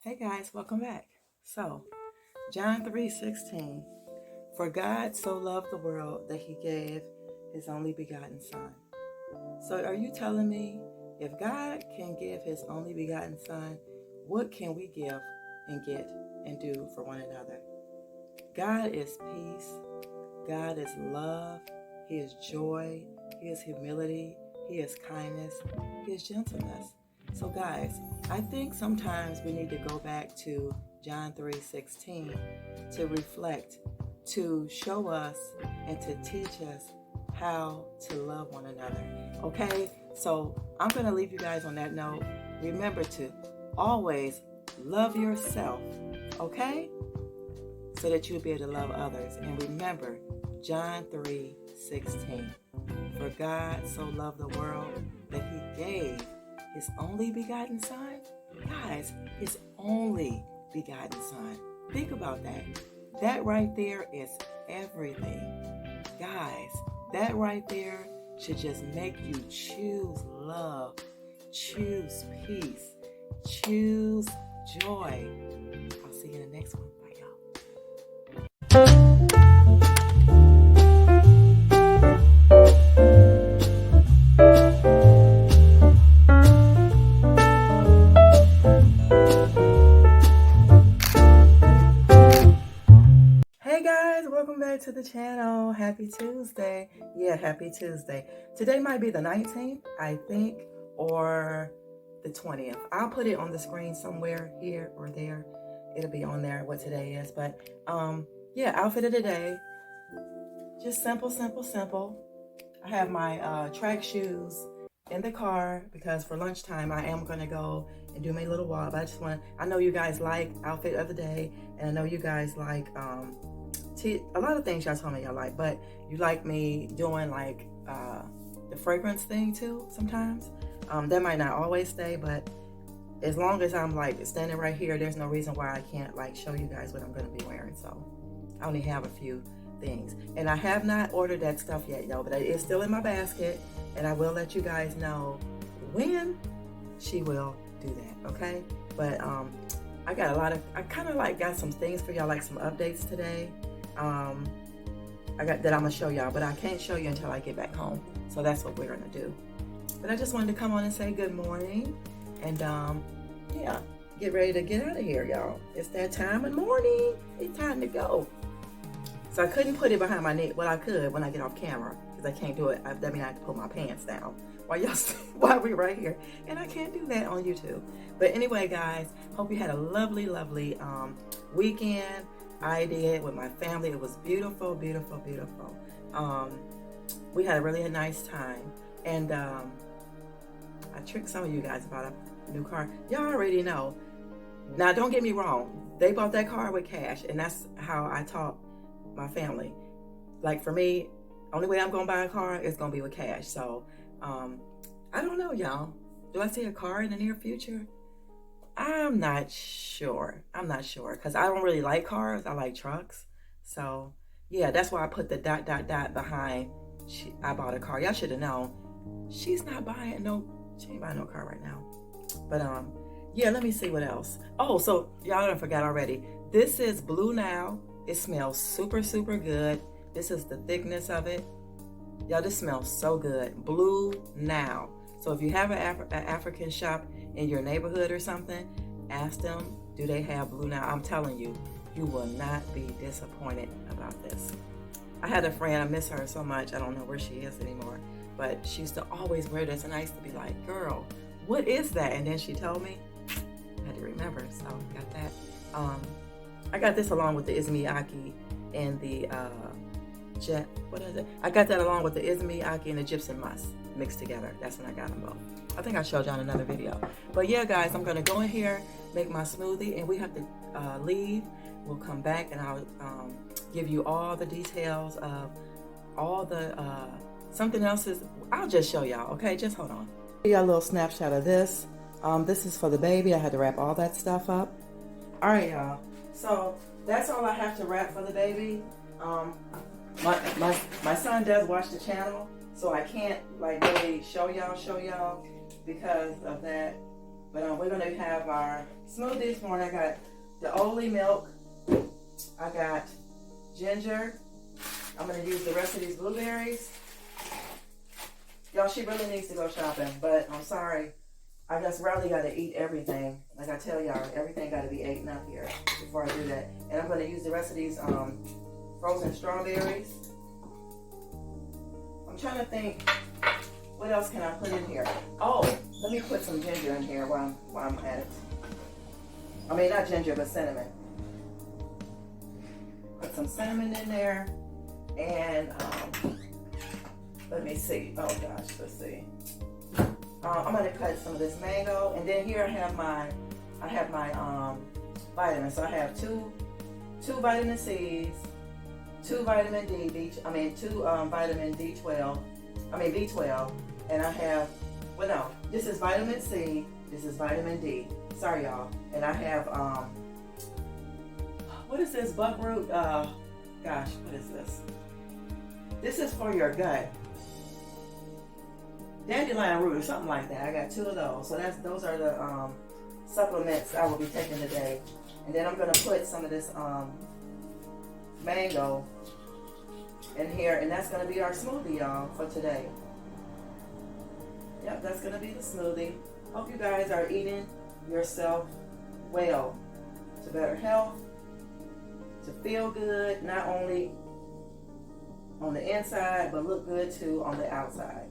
Hey guys, welcome back. So, John 3:16. For God so loved the world that he gave his only begotten son. So are you telling me if God can give his only begotten son, what can we give and get and do for one another? God is peace. God is love. He is joy. He is humility. He is kindness. He is gentleness. So guys, I think sometimes we need to go back to John 3:16 to reflect, to show us and to teach us how to love one another. Okay? So I'm going to leave you guys on that note. Remember to always love yourself. Okay? So that you'll be able to love others. And remember, John 3:16. For God so loved the world that he gave his only begotten son. Guys, his only begotten son. Think about that. That right there is everything. Guys, that right there should just make you choose love, choose peace, choose joy. I'll see you in the next one. Bye, y'all. Welcome back to the channel. Happy Tuesday. Yeah, happy Tuesday. Today might be the 19th, I think, or the 20th. I'll put it on the screen somewhere here or there. It'll be on there what today is. But yeah, outfit of the day. Just simple, simple, simple. I have my track shoes in the car because for lunchtime I am going to go and do my little walk. But I know you guys like outfit of the day, and I know you guys like a lot of things y'all told me y'all like, but you like me doing like the fragrance thing too sometimes. That might not always stay, but as long as I'm like standing right here, there's no reason why I can't like show you guys what I'm going to be wearing. So I only have a few things, and I have not ordered that stuff yet, y'all, but it's still in my basket, and I will let you guys know when she will do that. Okay, but I kind of like got some things for y'all, like some updates today. I got that I'm gonna show y'all, but I can't show you until I get back home. So that's what we're gonna do. But I just wanted to come on and say good morning, and yeah, get ready to get out of here, y'all. It's that time of morning. It's time to go. So I couldn't put it behind my neck. Well, I could when I get off camera, because I can't do it. That means I have to put my pants down while we're right here, and I can't do that on YouTube. But anyway, guys, hope you had a lovely, lovely weekend. I did with my family. It was beautiful, beautiful, beautiful. We had a really nice time, and I tricked some of you guys about a new car. Y'all already know. Now, don't get me wrong. They bought that car with cash, and that's how I taught my family. Like for me, only way I'm gonna buy a car is gonna be with cash. So I don't know, y'all. Do I see a car in the near future? I'm not sure because I don't really like cars. I like trucks. So yeah, that's why I put the ... behind. I bought a car. Y'all should have known. She ain't buying no car right now. But yeah, let me see what else. Oh, so y'all done forgot already. This is Blue Now. It smells super, super good. This is the thickness of it. Y'all, this smells so good. Blue Now. So if you have an African shop in your neighborhood or something, ask them, do they have Blue Now? I'm telling you, you will not be disappointed about this. I had a friend, I miss her so much, I don't know where she is anymore, but she used to always wear this, and I used to be like, girl, what is that? And then she told me, I had to remember, so I got that. I got this along with the Izmiaki and the I got that along with the Izmiaki and the Gypsum Musk mixed together. That's when I got them both. I think I showed y'all in another video. But yeah, guys, I'm gonna go in here, make my smoothie, and we have to leave. We'll come back and I'll give you all the details of all the something else is. I'll just show y'all. Okay, just hold on. Give y'all a little snapshot of this. This is for the baby. I had to wrap all that stuff up. All right, y'all. So that's all I have to wrap for the baby. My son does watch the channel, so I can't like really show y'all because of that. But we're gonna have our smoothie this morning. I got the Oatly milk. I got ginger. I'm gonna use the rest of these blueberries. Y'all, she really needs to go shopping, but I'm sorry. I just really gotta eat everything. Like I tell y'all, everything gotta be eaten up here before I do that. And I'm gonna use the rest of these frozen strawberries. I'm trying to think, what else can I put in here? Oh, let me put some ginger in here while I'm at it. I mean, not ginger, but cinnamon. Put some cinnamon in there. And let me see. Oh gosh, let's see. I'm gonna cut some of this mango, and then here I have my vitamins. So I have two vitamin C's, 2 vitamin D, two vitamin B12, and I have, well no, this is vitamin C, this is vitamin D. Sorry y'all. And I have what is this buckwheat? Gosh, what is this? This is for your gut. Dandelion root or something like that. I got 2 of those. So those are the supplements I will be taking today. And then I'm gonna put some of this mango in here, and that's gonna be our smoothie, y'all, for today. Yep, that's gonna be the smoothie. Hope you guys are eating yourself well, to better health, to feel good, not only on the inside, but look good too on the outside.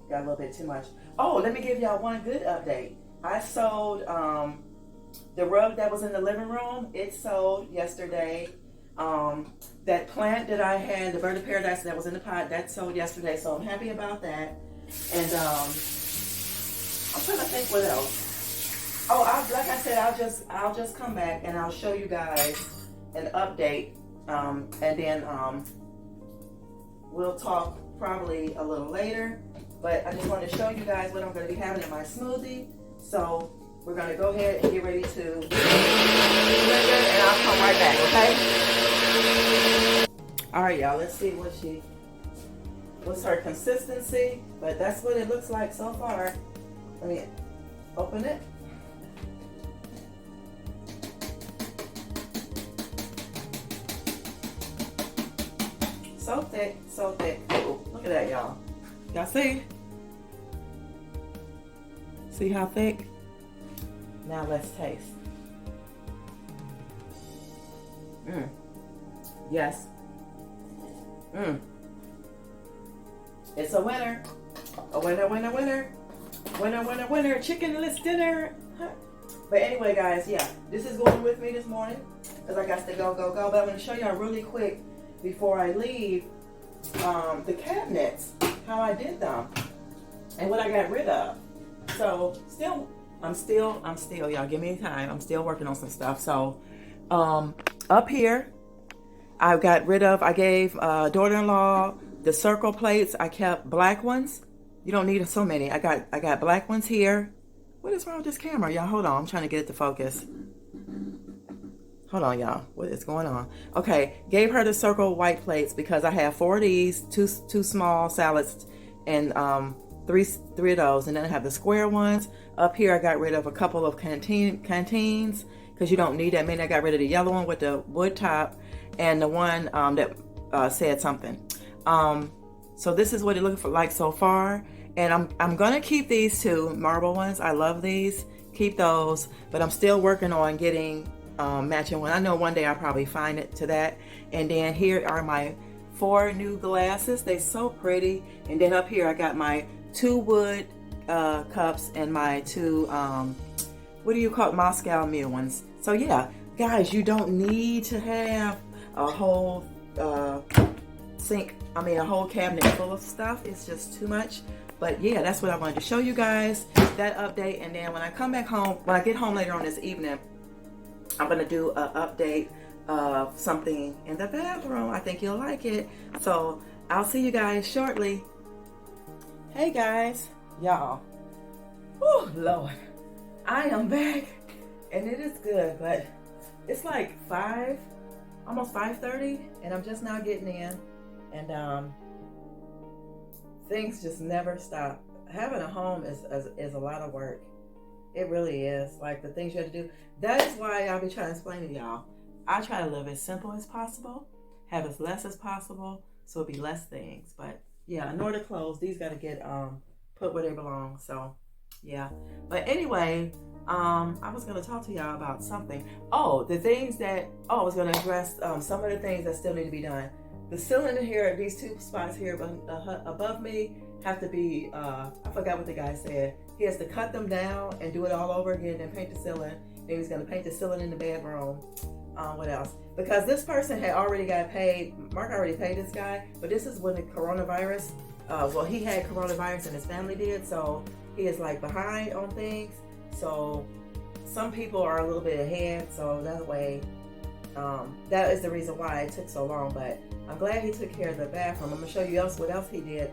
Got a little bit too much. Oh, let me give y'all one good update. I sold the rug that was in the living room. It sold yesterday. That plant that I had, the bird of paradise that was in the pot, that sold yesterday. So I'm happy about that. And I'm trying to think what else. Oh, like I said, I'll just come back and I'll show you guys an update. And then we'll talk probably a little later. But I just wanted to show you guys what I'm going to be having in my smoothie. So we're going to go ahead and get ready to blend it, and I'll come right back, okay? All right, y'all, let's see what's her consistency. But that's what it looks like so far. Let me open it. So thick, so thick. Ooh, look at that, y'all. Y'all see? See how thick? Now let's taste. Yes. It's a winner. A winner, winner, winner. Winner, winner, winner. Chickenless dinner. But anyway, guys, yeah. This is going with me this morning because I got to go. But I'm going to show y'all really quick before I leave the cabinets, how I did them and what I got rid of. So I'm still, y'all give me time. I'm still working on some stuff. So up here, I gave daughter-in-law the circle plates. I kept black ones. You don't need so many. I got black ones here. What is wrong with this camera? Y'all, hold on. I'm trying to get it to focus. Hold on, y'all. What is going on? Okay, gave her the circle white plates because I have 4 of these, two small salads, and three of those. And then I have the square ones. Up here, I got rid of a couple of canteens because you don't need that many. I got rid of the yellow one with the wood top and the one that said something. So this is what it looks like so far. And I'm gonna keep these 2 marble ones. I love these. Keep those. But I'm still working on getting matching one. I know one day I'll probably find it to that. And then here are my 4 new glasses. They're so pretty. And then up here I got my 2 wood cups and my 2 what do you call it, Moscow Mule ones. So yeah, guys, you don't need to have a whole a whole cabinet full of stuff. It's just too much. But yeah, that's what I wanted to show you guys, that update. And then when I come back home, when I get home later on this evening, I'm gonna do an update of something in the bathroom. I think you'll like it. So I'll see you guys shortly. Hey guys, y'all. Oh Lord, I am back, and it is good, but it's like almost 5:30, and I'm just now getting in, and things just never stop. Having a home is a lot of work. It really is. Like the things you have to do. That is why I'll be trying to explain to y'all. I try to live as simple as possible, have as less as possible, so it'll be less things. But yeah, in order to close, these gotta get put where they belong. So yeah. But anyway, I was gonna talk to y'all about something. Oh, the things that I was gonna address some of the things that still need to be done. The ceiling in here, these two spots here above me have to be, I forgot what the guy said. He has to cut them down and do it all over again and paint the ceiling. Then he's gonna paint the ceiling in the bedroom. What else? Because this person had already got paid. Mark already paid this guy, but this is when the coronavirus, well, he had coronavirus and his family did, so he is like behind on things. So some people are a little bit ahead, so that way, that is the reason why it took so long. But I'm glad he took care of the bathroom. I'm gonna show you what else he did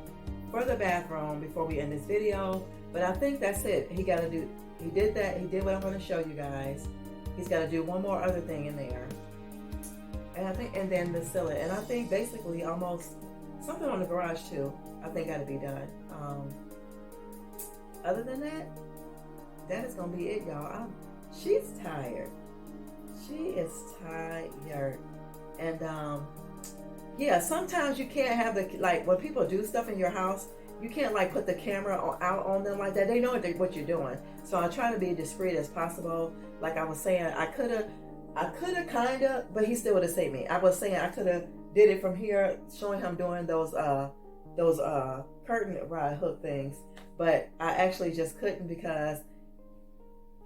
for the bathroom before we end this video. But I think that's it. He did that. He did what I'm gonna show you guys. He's got to do one more other thing in there, and then the ceiling. And I think basically almost something on the garage too. I think got to be done. Other than that, that is gonna be it, y'all. She's tired. She is tired, and yeah. Sometimes you can't have when people do stuff in your house. You can't like put the camera out on them like that. They know what you're doing. So I try to be discreet as possible. Like I was saying, I could have kinda, but he still would have saved me. I was saying I could have did it from here, showing him doing those curtain rod hook things, but I actually just couldn't because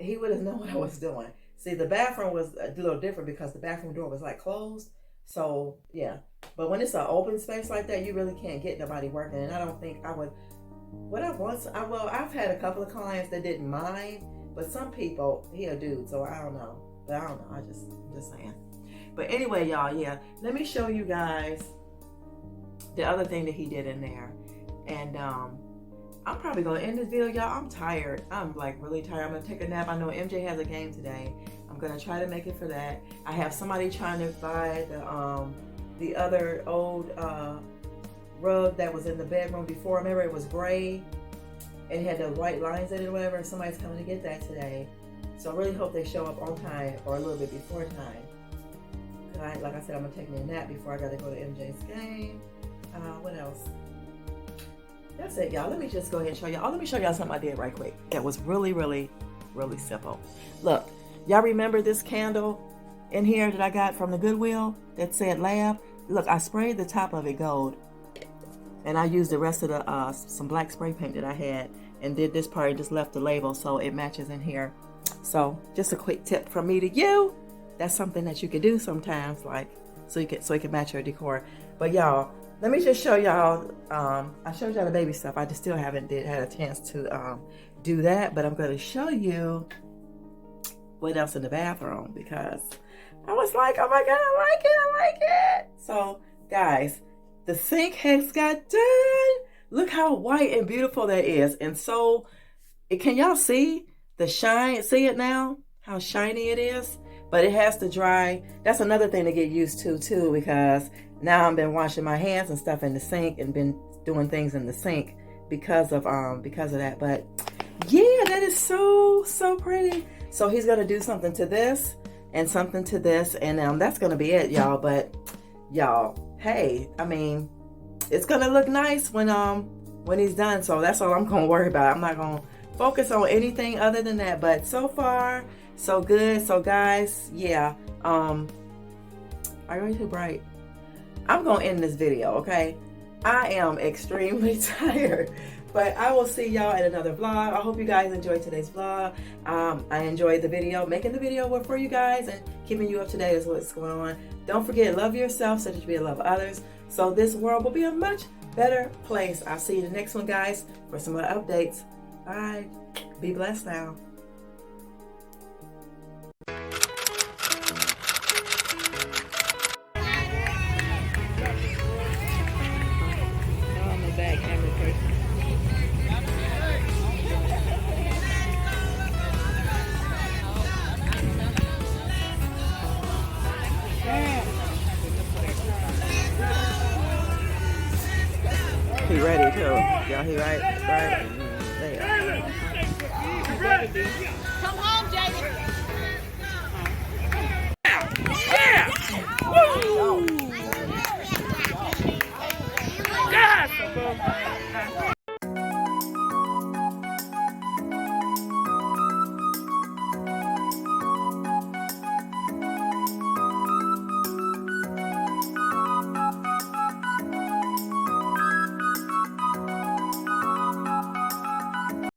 he would have known what I was doing. See, the bathroom was a little different because the bathroom door was like closed. So yeah, but when it's an open space like that, you really can't get nobody working. And I don't think I would. I've had a couple of clients that didn't mind, but some people, he a dude, so I don't know. But I don't know. I'm just saying. But anyway, y'all, yeah. Let me show you guys the other thing that he did in there, and I'm probably gonna end this video, y'all. I'm tired. I'm like really tired. I'm gonna take a nap. I know MJ has a game today. I'm gonna try to make it for that. I have somebody trying to buy the other old rug that was in the bedroom before. Remember, it was gray and it had the white lines in it or whatever. Somebody's coming to get that today. So I really hope they show up on time or a little bit before time. Like I said, I'm gonna take me a nap before I gotta go to MJ's game. What else? That's it, y'all. Let me just go ahead and show y'all. Let me show y'all something I did right quick. That was really, really, really simple. Look. Y'all remember this candle in here that I got from the Goodwill that said lab? Look, I sprayed the top of it gold. And I used the rest of the some black spray paint that I had and did this part and just left the label so it matches in here. So just a quick tip from me to you. That's something that you can do sometimes, like so it can match your decor. But y'all, let me just show y'all. I showed y'all the baby stuff. I just still haven't had a chance to do that, but I'm going to show you what else in the bathroom because I was like, oh my God, I like it. So guys, the sink has got done. Look how white and beautiful that is. And so, can y'all see the shine? See it now? How shiny it is? But it has to dry. That's another thing to get used to too, because now I've been washing my hands and stuff in the sink and been doing things in the sink because of that. But yeah, that is so pretty. So he's gonna do something to this and something to this, and that's gonna be it, y'all. But y'all, hey, I mean, it's gonna look nice when he's done. So that's all I'm gonna worry about. I'm not gonna focus on anything other than that. But so far, so good. So guys, yeah. Are you too bright? I'm gonna end this video, okay? I am extremely tired. But I will see y'all in another vlog. I hope you guys enjoyed today's vlog. I enjoyed the video, making the video for you guys and keeping you up to date with what's going on. Don't forget, love yourself so that you be able to love others. So this world will be a much better place. I'll see you in the next one, guys, for some more updates. Bye. Be blessed now. He ready too. Y'all, he right there. people.